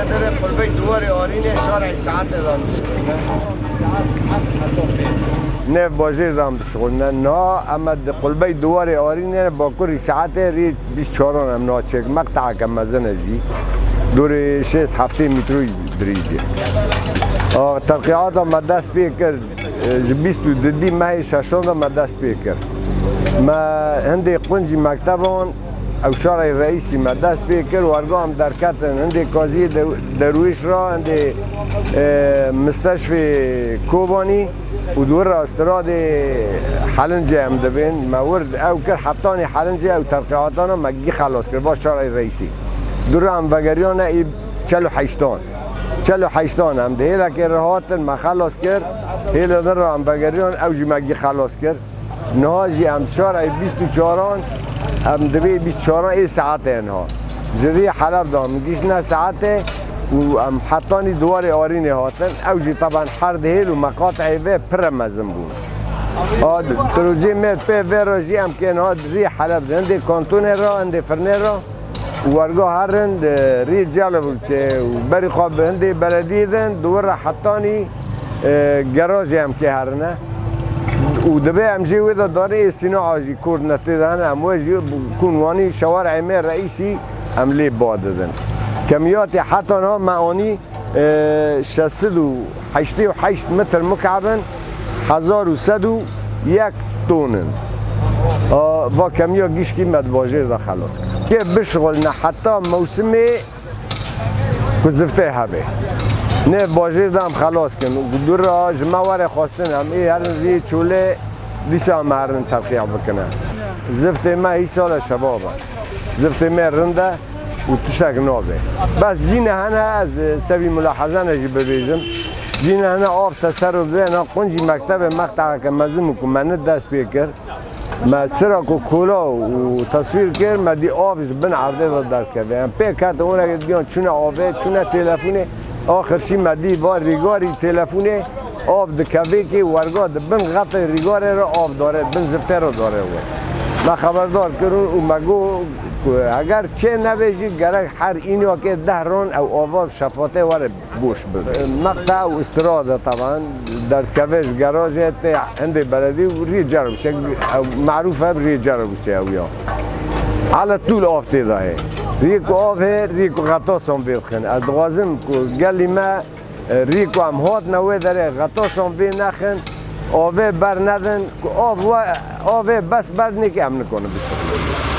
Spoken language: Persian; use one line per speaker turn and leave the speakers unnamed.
نداره قلبه دوار آرینه شارع ساعت دام بشغلنا ساعت حتی خیلی نه باجر دام بشغلنا نه اما قلبه دوار آرینه با کری ساعت ری 24 هم ناچک مقطع کم مزنه جی دور 6 هفته متروی دریجه ترقیات هم دست پی کرد 22 ماه ششم هم دست پی کرد ما هنده قنجی مکتبان او شارع رئیسی ما دست پی کرد و ارگاه هم درکتن هنده کازی درویش را هنده مستشفی کوبانی و دور را استراد حلنجه هم دبین ما ورد او کرد حتانی حلنجه او ترقیاتان هم مگی خلاص کرد با شارع رئیسی دور هم وگریان ای 48 هم ده هیلا که رهاتن ما خلاص کرد هیلا در هم وگریان او جی مگی خلاص کرد نهاجی هم شارع 24 هم دبی 24 ای ساعته انها جری حلب دام میگیش نه ساعته و هم حتانی دوار آرینه هاتن او جی طبعا حرد هیل و مقاطعی و پر مزن بود تروجی مید پی و راجی هم که انها ری حلب ده هنده کانتونه را هنده فرنه را ورگاه هرند ری جالب بلسه و بری خواب هنده بلدی دن دور حتانی گراجی هم که هرنه و دبی هم جیوه داره صناعه جی کرد نتیدن هم جی کنوانی شوارع میر رئیسی هم لی باددن کمیات حتی ها معانی 688 متر مکعبن 1101 تونن با کمیات گیشکی مدواجر دا خلاص کرد که بشغلنا حتی موسمی کزفته هبه نه باجر دام خلاص کن دور را جمعوار خواستن هم ای هر ری چوله دیسا هم هرن ترقیع بکنن زفت ما ای سال شبابه زفت ما رنده و تشتک نابه بس جین هنه از سوی ملاحظه نجی ببیجم جین هنه آف تصرف ده نه قنجی مکتب مقطعه که مزم کن من دست بکر ما سرک و کولا و تصویر کرد ما دی آفش بن عرضه داد در کرده پیکت اونه بیان چونه آفه چونه تلفونه آخر شی مدی و ریگاری تلفونه آب دکوی که ورگاه بن غط ریگاره را آب داره بن زفته را داره و ما خبردار کرون و مگو اگر چه نبیجی گرگ هر اینو که 10 رون او آوار شفاته واره بوش بده مقطع و استراده طبعا در کویش گراجه هنده بلدی و ری جرب شه معروفه ری جرب شه اویا على طول آفته داره ریکو آفه ریکو غطا سنبیل خن از دوازم گلی ما ریکو هم هات نوه داره غطا سنبیل نخن آفه بر ندن آفه بس بر نکه هم نکنه بشه